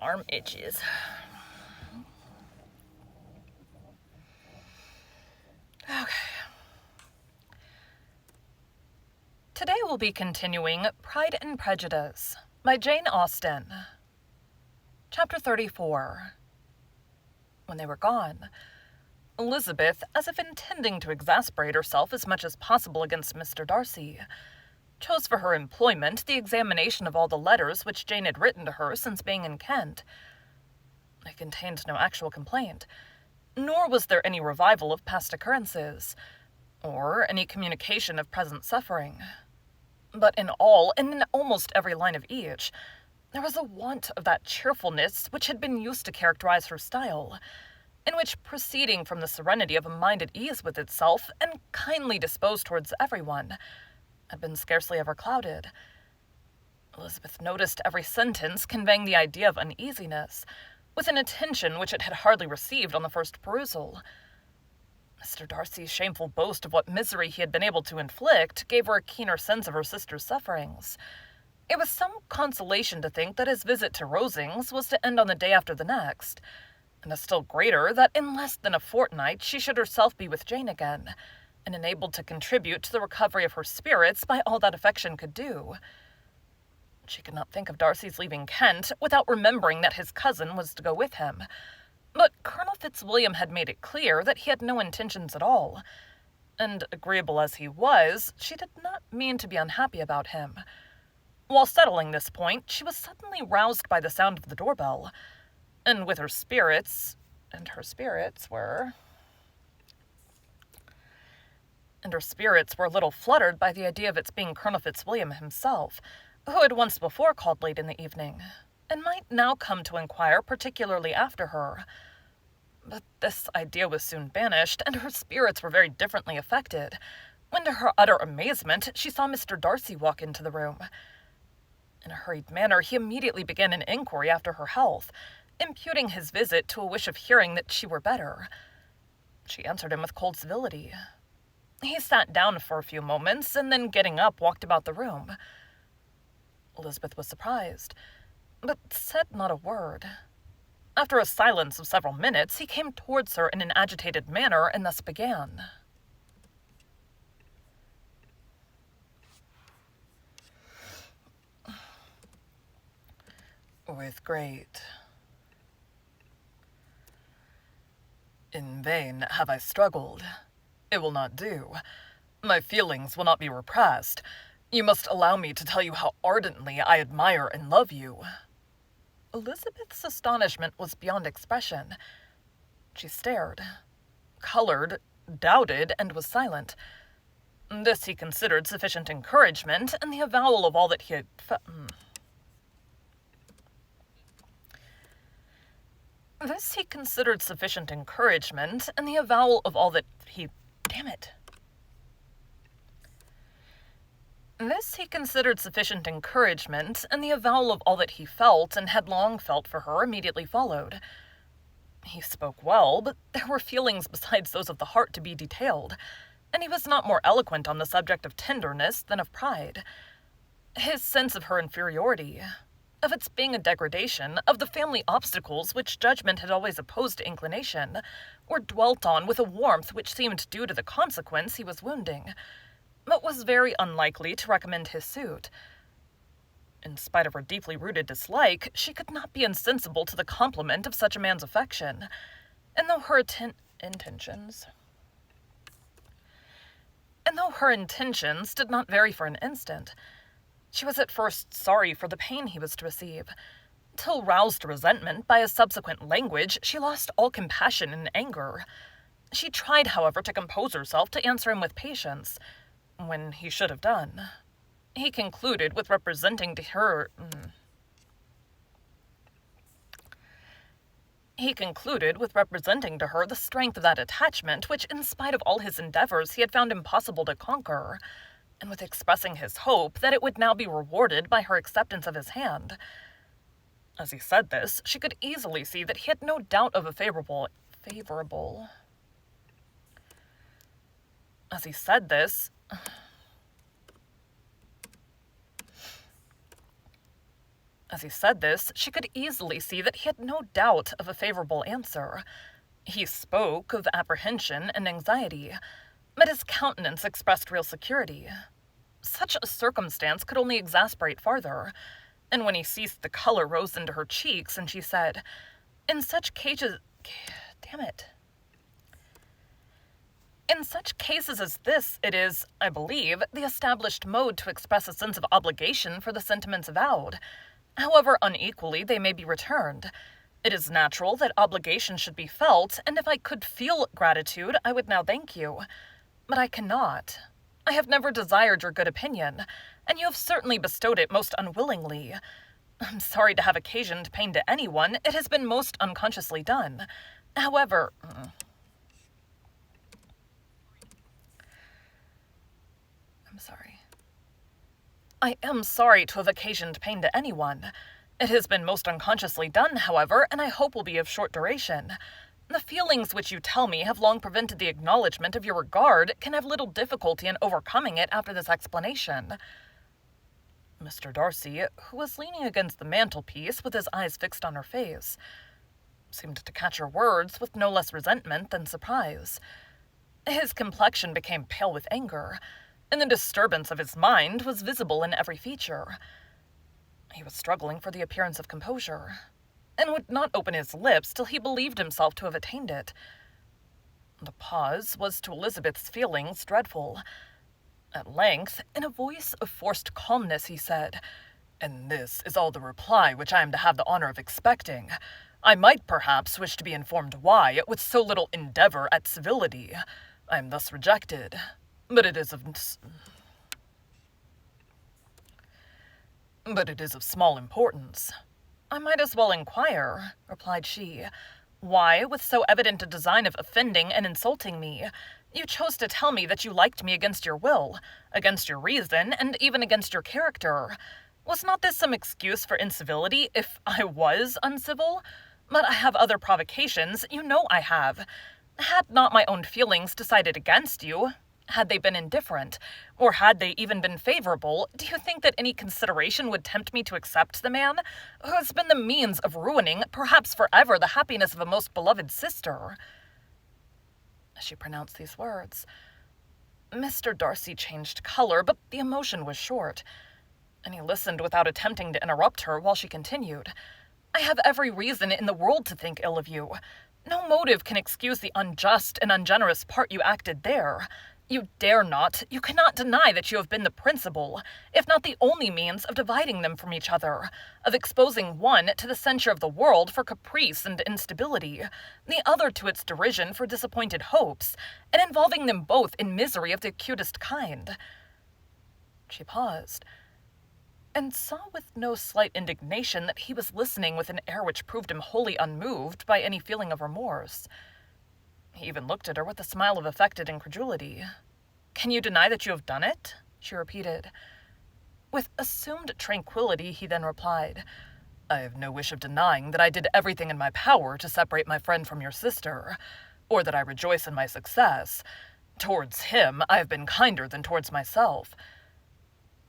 arm itches. Okay. Today we'll be continuing Pride and Prejudice by Jane Austen. Chapter 34. When they were gone, Elizabeth, as if intending to exasperate herself as much as possible against Mr. Darcy, chose for her employment the examination of all the letters which Jane had written to her since being in Kent. They contained no actual complaint, nor was there any revival of past occurrences, or any communication of present suffering. But in all, and in almost every line of each, there was a want of that cheerfulness which had been used to characterize her style, in which, proceeding from the serenity of a mind at ease with itself, and kindly disposed towards everyone, had been scarcely ever clouded. Elizabeth noticed every sentence conveying the idea of uneasiness, with an attention which it had hardly received on the first perusal. Mr. Darcy's shameful boast of what misery he had been able to inflict gave her a keener sense of her sister's sufferings. It was some consolation to think that his visit to Rosings was to end on the day after the next, and a still greater that in less than a fortnight she should herself be with Jane again, and enabled to contribute to the recovery of her spirits by all that affection could do. She could not think of Darcy's leaving Kent without remembering that his cousin was to go with him, but Colonel Fitzwilliam had made it clear that he had no intentions at all, and agreeable as he was, she did not mean to be unhappy about him. While settling this point, she was suddenly roused by the sound of the doorbell, and her spirits were a little fluttered by the idea of its being Colonel Fitzwilliam himself, who had once before called late in the evening, and might now come to inquire particularly after her. But this idea was soon banished, and her spirits were very differently affected, when to her utter amazement she saw Mr. Darcy walk into the room. In a hurried manner he immediately began an inquiry after her health, imputing his visit to a wish of hearing that she were better. She answered him with cold civility. He sat down for a few moments, and then getting up walked about the room. Elizabeth was surprised, but said not a word. After a silence of several minutes, he came towards her in an agitated manner, and thus began. With great... In vain have I struggled. It will not do. My feelings will not be repressed. You must allow me to tell you how ardently I admire and love you. Elizabeth's astonishment was beyond expression. She stared, colored, doubted, and was silent. This he considered sufficient encouragement, and the avowal of all that he had This he considered sufficient encouragement, and the avowal of all that he... This he considered sufficient encouragement, and the avowal of all that he felt and had long felt for her immediately followed. He spoke well, but there were feelings besides those of the heart to be detailed, and he was not more eloquent on the subject of tenderness than of pride. His sense of her inferiority, of its being a degradation, of the family obstacles which judgment had always opposed to inclination, were dwelt on with a warmth which seemed due to the consequence he was wounding, but was very unlikely to recommend his suit. In spite of her deeply rooted dislike, she could not be insensible to the compliment of such a man's affection, and though her intentions did not vary for an instant, she was at first sorry for the pain he was to receive, till roused to resentment by his subsequent language, she lost all compassion in anger. She tried, however, to compose herself to answer him with patience, when he should have done. He concluded with representing to her the strength of that attachment which, in spite of all his endeavors, he had found impossible to conquer, and with expressing his hope that it would now be rewarded by her acceptance of his hand. As he said this, she could easily see that he had no doubt of a favorable... As he said this... As he said this, she could easily see that he had no doubt of a favorable answer. He spoke of apprehension and anxiety, but his countenance expressed real security. Such a circumstance could only exasperate farther, and when he ceased, the color rose into her cheeks, and she said, In such cases as this, it is, I believe, the established mode to express a sense of obligation for the sentiments avowed. However unequally they may be returned, it is natural that obligation should be felt, and if I could feel gratitude, I would now thank you. But I cannot. I have never desired your good opinion, and you have certainly bestowed it most unwillingly. I'm sorry to have occasioned pain to anyone. It has been most unconsciously done. However, I am sorry to have occasioned pain to anyone. It has been most unconsciously done, however, and I hope will be of short duration. The feelings which you tell me have long prevented the acknowledgment of your regard can have little difficulty in overcoming it after this explanation. Mr. Darcy, who was leaning against the mantelpiece with his eyes fixed on her face, seemed to catch her words with no less resentment than surprise. His complexion became pale with anger, and the disturbance of his mind was visible in every feature. He was struggling for the appearance of composure, and would not open his lips till he believed himself to have attained it. The pause was to Elizabeth's feelings dreadful. At length, in a voice of forced calmness, he said, "And this is all the reply which I am to have the honor of expecting. I might perhaps wish to be informed why, with so little endeavor at civility, I am thus rejected. But it is of small importance." "I might as well inquire," replied she, "why, with so evident a design of offending and insulting me, you chose to tell me that you liked me against your will, against your reason, and even against your character. Was not this some excuse for incivility, if I was uncivil? But I have other provocations, you know I have. Had not my own feelings decided against you, had they been indifferent, or had they even been favorable, do you think that any consideration would tempt me to accept the man who has been the means of ruining, perhaps forever, the happiness of a most beloved sister?" As she pronounced these words, Mr. Darcy changed color, but the emotion was short, and he listened without attempting to interrupt her while she continued, "I have every reason in the world to think ill of you. No motive can excuse the unjust and ungenerous part you acted there. You dare not, you cannot deny that you have been the principal, if not the only means of dividing them from each other, of exposing one to the censure of the world for caprice and instability, the other to its derision for disappointed hopes, and involving them both in misery of the acutest kind." She paused, and saw with no slight indignation that he was listening with an air which proved him wholly unmoved by any feeling of remorse. He even looked at her with a smile of affected incredulity. "Can you deny that you have done it?" she repeated. With assumed tranquillity, he then replied, "I have no wish of denying that I did everything in my power to separate my friend from your sister, or that I rejoice in my success. Towards him I have been kinder than towards myself."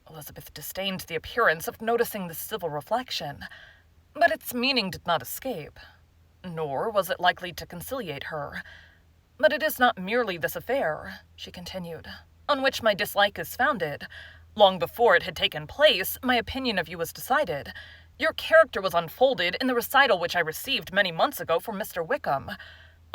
Elizabeth disdained the appearance of noticing this civil reflection, but its meaning did not escape, nor was it likely to conciliate her. "But it is not merely this affair," she continued, "on which my dislike is founded. Long before it had taken place, my opinion of you was decided. Your character was unfolded in the recital which I received many months ago from Mr. Wickham.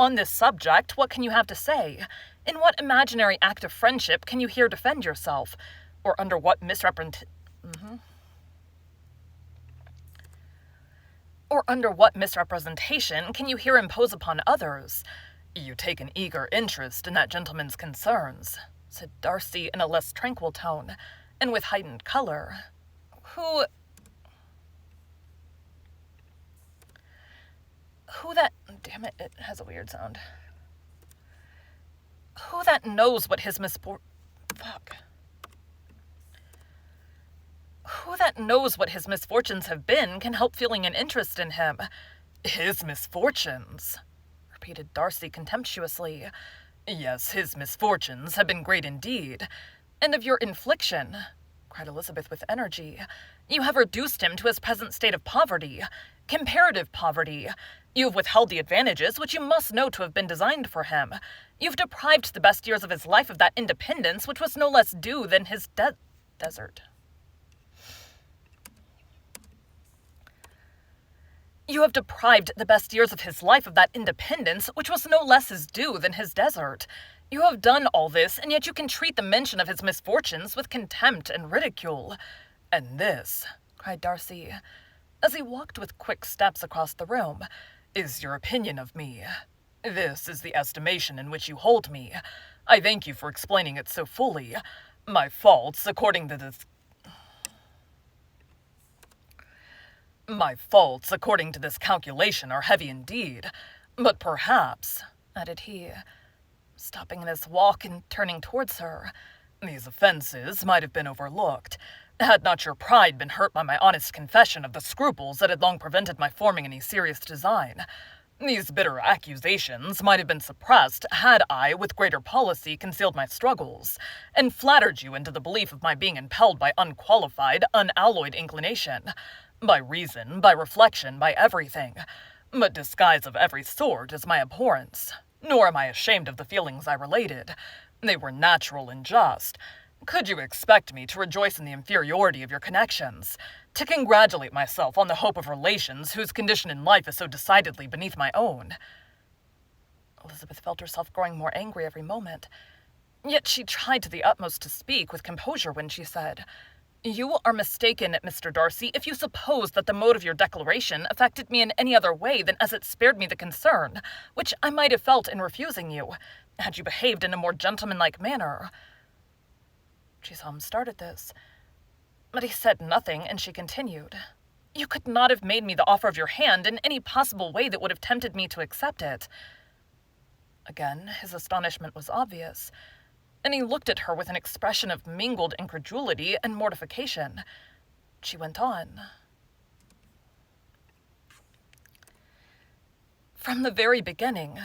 On this subject, what can you have to say? In what imaginary act of friendship can you here defend yourself? Or under what misrepresentation can you here impose upon others? You take an eager interest in that gentleman's concerns," said Darcy in a less tranquil tone, and with heightened color. Who that knows what his misfortunes have been can help feeling an interest in him. "His misfortunes?" repeated Darcy contemptuously. "Yes, his misfortunes have been great indeed. And of your infliction," cried Elizabeth with energy. "You have reduced him to his present state of poverty. Comparative poverty. You have withheld the advantages which you must know to have been designed for him. You've deprived the best years of his life of that independence which was no less due than his desert. You have deprived the best years of his life of that independence which was no less his due than his desert. You have done all this, and yet you can treat the mention of his misfortunes with contempt and ridicule. And this," cried Darcy, as he walked with quick steps across the room, "is your opinion of me. This is the estimation in which you hold me. I thank you for explaining it so fully. My faults, according to this calculation, are heavy indeed. But perhaps," added he, stopping in his walk and turning towards her, "these offences might have been overlooked, had not your pride been hurt by my honest confession of the scruples that had long prevented my forming any serious design. These bitter accusations might have been suppressed had I, with greater policy, concealed my struggles, and flattered you into the belief of my being impelled by unqualified, unalloyed inclination, by reason, by reflection, by everything. But disguise of every sort is my abhorrence. Nor am I ashamed of the feelings I related. They were natural and just. Could you expect me to rejoice in the inferiority of your connections, to congratulate myself on the hope of relations whose condition in life is so decidedly beneath my own?" Elizabeth felt herself growing more angry every moment, yet she tried to the utmost to speak with composure when she said, "You are mistaken, Mr. Darcy, if you suppose that the mode of your declaration affected me in any other way than as it spared me the concern, which I might have felt in refusing you, had you behaved in a more gentlemanlike manner." She saw him start at this, but he said nothing, and she continued, "You could not have made me the offer of your hand in any possible way that would have tempted me to accept it." Again, his astonishment was obvious, and he looked at her with an expression of mingled incredulity and mortification. She went on, "From the very beginning,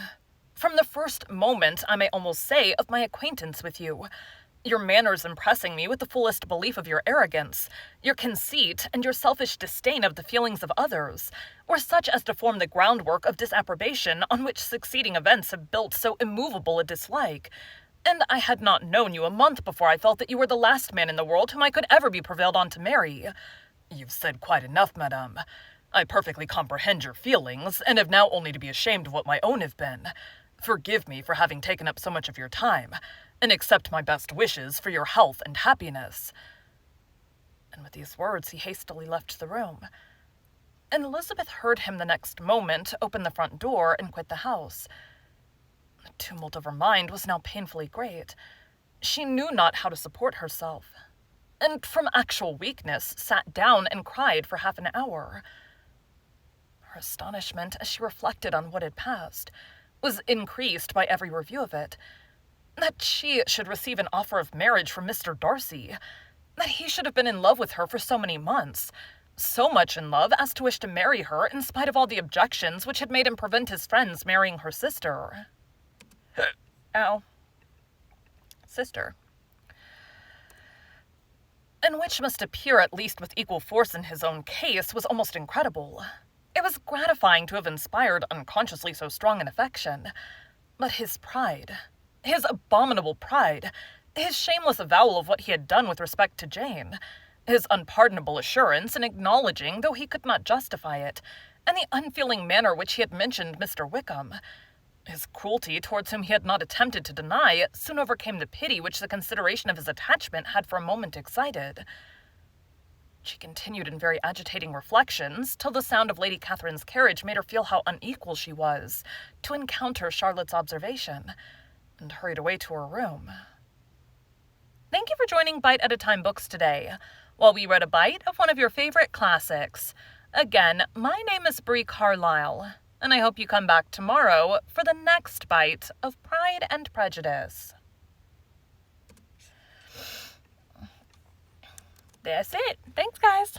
from the first moment, I may almost say, of my acquaintance with you, your manners impressing me with the fullest belief of your arrogance, your conceit, and your selfish disdain of the feelings of others, were such as to form the groundwork of disapprobation on which succeeding events have built so immovable a dislike, and I had not known you a month before I felt that you were the last man in the world whom I could ever be prevailed on to marry." "You've said quite enough, madame. I perfectly comprehend your feelings, and have now only to be ashamed of what my own have been. Forgive me for having taken up so much of your time, and accept my best wishes for your health and happiness." And with these words he hastily left the room, and Elizabeth heard him the next moment open the front door and quit the house. The tumult of her mind was now painfully great. She knew not how to support herself, and from actual weakness sat down and cried for half an hour. Her astonishment, as she reflected on what had passed, was increased by every review of it. That she should receive an offer of marriage from Mr. Darcy, that he should have been in love with her for so many months, so much in love as to wish to marry her in spite of all the objections which had made him prevent his friends marrying her sister. Sister. And which must appear at least with equal force in his own case, was almost incredible. It was gratifying to have inspired unconsciously so strong an affection, but his pride, his abominable pride, his shameless avowal of what he had done with respect to Jane, his unpardonable assurance in acknowledging, though he could not justify it, and the unfeeling manner which he had mentioned Mr. Wickham, his cruelty towards whom he had not attempted to deny, soon overcame the pity which the consideration of his attachment had for a moment excited. She continued in very agitating reflections, till the sound of Lady Catherine's carriage made her feel how unequal she was to encounter Charlotte's observation, and hurried away to her room. Thank you for joining Bite at a Time Books today, while we read a bite of one of your favorite classics. Again, my name is Bree Carlile, and I hope you come back tomorrow for the next bite of Pride and Prejudice. That's it. Thanks, guys.